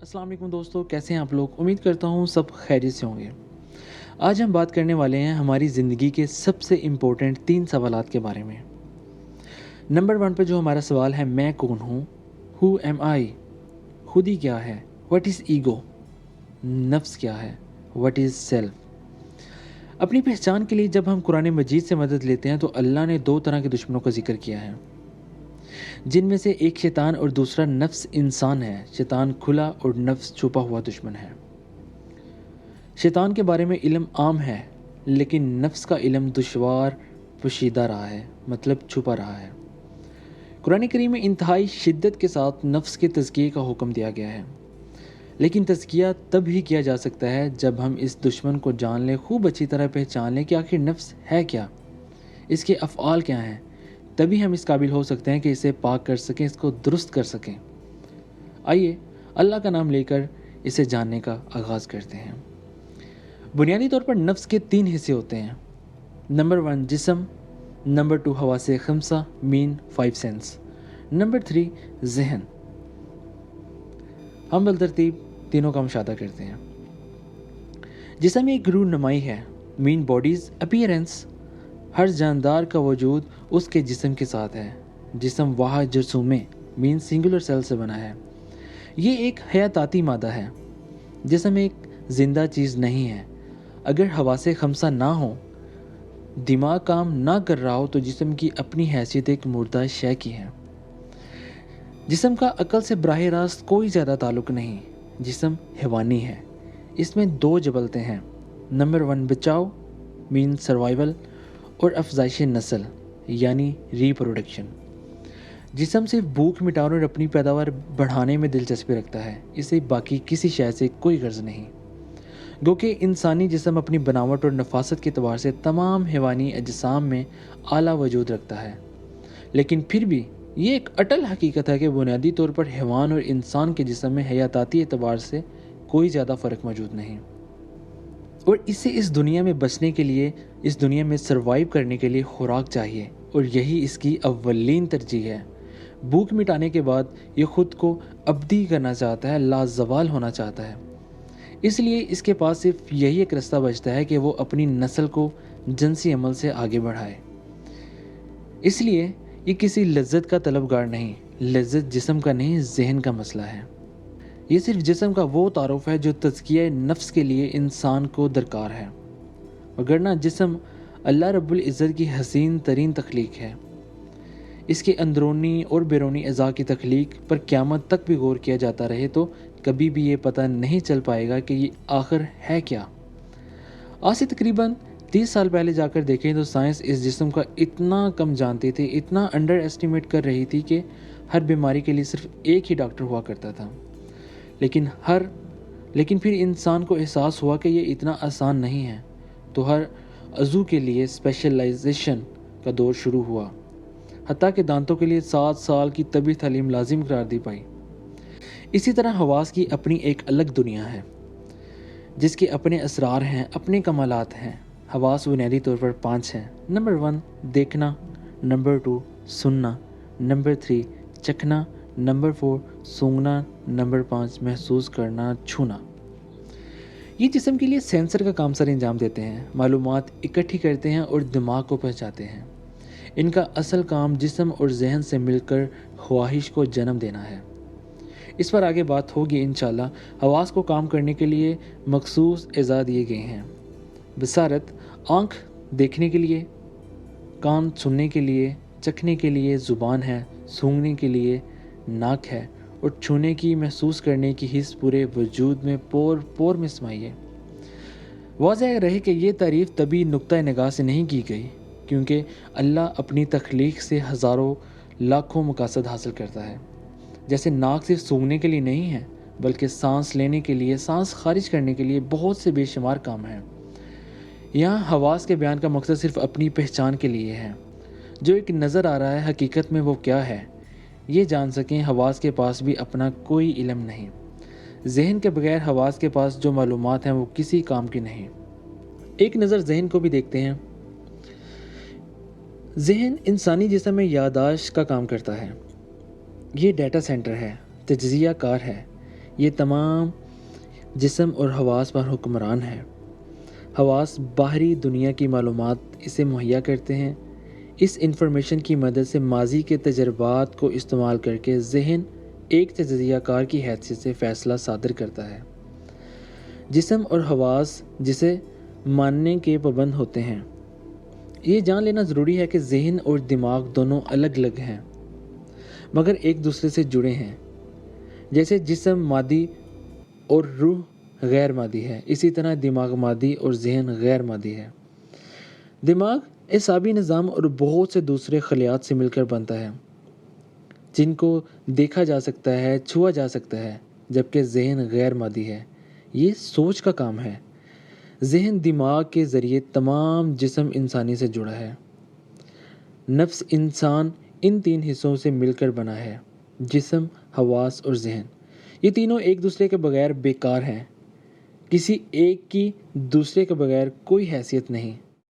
अस्सलाम वालेकुम दोस्तों, कैसे हैं आप लोग। उम्मीद करता हूँ सब खैरियत से होंगे। आज हम बात करने वाले हैं हमारी ज़िंदगी के सबसे इम्पोर्टेंट 3 सवालात के बारे में। नंबर 1 पे जो हमारा सवाल है, मैं कौन हूँ, हु एम आई, खुदी क्या है, व्हाट इज़ ईगो, नफ्स क्या है, व्हाट इज़ सेल्फ। अपनी पहचान के लिए जब हम कुरान मजीद से मदद लेते हैं तो अल्लाह ने 2 तरह के दुश्मनों का जिक्र किया है, जिनमें से एक शैतान और दूसरा नफ्स इंसान है। शैतान खुला और नफ्स छुपा हुआ दुश्मन है। शैतान के बारे में इल्म आम है, लेकिन नफ्स का इल्म दुश्वार पोशीदा रहा है, मतलब छुपा रहा है। कुरान करीम में इंतहाई शिद्दत के साथ नफ्स के तज़किये का हुक्म दिया गया है, लेकिन तज़किया तब ही किया जा सकता है जब हम इस दुश्मन को जान लें, खूब अच्छी तरह पहचान लें कि आखिर नफ्स है क्या, इसके अफ़आल क्या हैं। तभी हम इस काबिल हो सकते हैं कि इसे पाक कर सकें, इसको दुरुस्त कर सकें। आइए अल्लाह का नाम लेकर इसे जानने का आगाज़ करते हैं। बुनियादी तौर पर नफ्स के 3 हिस्से होते हैं। नंबर 1 जिस्म, नंबर 2 हवासे खमसा मीन 5 सेंस, नंबर 3 जहन। हम बलतरतीब तीनों का मुशाहदा करते हैं। जिस्म एक रूह नुमाई है, मीन बॉडीज़ अपीयरेंस। हर जानदार का वजूद उसके जिस्म के साथ है। जिस्म वाह जरसूमे मीन सिंगुलर सेल से बना है। ये एक हयाताती मादा है। जिस्म एक ज़िंदा चीज़ नहीं है। अगर हवासे खमसा ना हो, दिमाग काम ना कर रहा हो, तो जिस्म की अपनी हैसियत एक मुर्दा शय की है। जिस्म का अकल से बराह रास्त कोई ज़्यादा ताल्लुक़ नहीं। जिस्म हैवानी है। इसमें 2 जबलते हैं। नंबर 1 बचाव मीन सर्वाइवल और अफजाइश नस्ल यानी रिप्रोडक्शन। जिस्म सिर्फ भूख मिटाने और अपनी पैदावार बढ़ाने में दिलचस्पी रखता है। इसे बाकी किसी शय से कोई गर्ज नहीं। गो कि इंसानी जिस्म अपनी बनावट और नफासत के एतबार से तमाम हैवानी अजसाम में आला वजूद रखता है, लेकिन फिर भी ये एक अटल हकीकत है कि बुनियादी तौर पर हैवान और इंसान के जिस्म में हयाताती एतबार से कोई ज़्यादा फ़र्क मौजूद नहीं। और इसे इस दुनिया में बचने के लिए, इस दुनिया में सर्वाइव करने के लिए खुराक चाहिए, और यही इसकी अव्वलीन तरजीह है। भूख मिटाने के बाद ये ख़ुद को अब्दी करना चाहता है, लाजवाल होना चाहता है। इसलिए इसके पास सिर्फ यही एक रास्ता बचता है कि वो अपनी नस्ल को जिनसी अमल से आगे बढ़ाए। इसलिए ये किसी लज्जत का तलबगार नहीं, लज्जत जिस्म का नहीं, जहन का मसला है। ये सिर्फ जिस्म का वो तारुफ है जो तज़किया नफ्स के लिए इंसान को दरकार है, वगरना जिस्म अल्लाह रब्बुल इज़्ज़त की हसीन तरीन तख्लीक है। इसके अंदरूनी और बैरूनी अज़ा की तख्लीक पर क़यामत तक भी गौर किया जाता रहे तो कभी भी ये पता नहीं चल पाएगा कि ये आखिर है क्या। आज से तकरीबन 30 साल पहले जाकर देखें तो साइंस इस जिस्म का इतना कम जानती थी, इतना अंडर एस्टिमेट कर रही थी कि हर बीमारी के लिए सिर्फ एक ही डॉक्टर हुआ करता था। लेकिन फिर इंसान को एहसास हुआ कि ये इतना आसान नहीं है, तो हर अज़ू के लिए स्पेशलाइजेशन का दौर शुरू हुआ। हत्ता के दांतों के लिए 7 साल की तबी तालीम लाजिम करार दी पाई। इसी तरह हवास की अपनी एक अलग दुनिया है, जिसके अपने असरार हैं, अपने कमालात हैं। हवास बुनियादी तौर पर 5 हैं। नंबर 1 देखना, नंबर 2 सुनना, नंबर 3 चखना, नंबर 4 सूंघना, नंबर 5 महसूस करना, छूना। ये जिस्म के लिए सेंसर का काम सर अंजाम देते हैं, मालूमात इकट्ठी करते हैं और दिमाग को पहुँचाते हैं। इनका असल काम जिस्म और जहन से मिलकर ख्वाहिश को जन्म देना है। इस पर आगे बात होगी इंशाल्लाह। हवास को काम करने के लिए मखसूस एज़ा दिए गए हैं, बसारत आँख देखने के लिए, कान सुनने के लिए, चखने के लिए ज़ुबान है, सूंघने के लिए नाक है, और छूने की, महसूस करने की हिस्स पूरे वजूद में पोर पोर में समाई है। वाज़ेह रहे कि ये तारीफ़ तभी नुक्ता निगाह से नहीं की गई, क्योंकि अल्लाह अपनी तख्लीक से हज़ारों लाखों मकासद हासिल करता है। जैसे नाक सिर्फ सूंघने के लिए नहीं है, बल्कि सांस लेने के लिए, सांस खारिज करने के लिए बहुत से बेशुमार काम हैं। यहाँ हवास के बयान का मकसद सिर्फ अपनी पहचान के लिए है। जो एक नज़र आ रहा है, हकीकत में वो क्या है, ये जान सकें। हवास के पास भी अपना कोई इल्म नहीं। जहन के बगैर हवास के पास जो मालूमात हैं वो किसी काम की नहीं। एक नज़र जहन को भी देखते हैं। जहन इंसानी जिस्म में याददाश्त का काम करता है। ये डाटा सेंटर है, तज्ज़िया कार है। یہ تمام جسم اور حواس پر حکمران ہے۔ حواس باہری دنیا کی معلومات اسے مہیا کرتے ہیں۔ اس انفارمیشن کی مدد سے ماضی کے تجربات کو استعمال کر کے ذہن ایک تجزیہ کار کی حیثیت سے فیصلہ صادر کرتا ہے۔ جسم اور حواس جسے ماننے کے پابند ہوتے ہیں۔ یہ جان لینا ضروری ہے کہ ذہن اور دماغ دونوں الگ الگ ہیں مگر ایک دوسرے سے جڑے ہیں۔ جیسے جسم مادی اور روح غیر مادی ہے، اسی طرح دماغ مادی اور ذہن غیر مادی ہے۔ دماغ اعصابی نظام اور بہت سے دوسرے خلیات سے مل کر بنتا ہے جن کو دیکھا جا سکتا ہے، چھوا جا سکتا ہے، جبکہ ذہن غیر مادی ہے، یہ سوچ کا کام ہے۔ ذہن دماغ کے ذریعے تمام جسم انسانی سے جڑا ہے۔ نفس انسان ان 3 حصوں سے مل کر بنا ہے، جسم، حواس اور ذہن۔ یہ تینوں ایک دوسرے کے بغیر بیکار ہیں، کسی ایک کی دوسرے کے بغیر کوئی حیثیت نہیں۔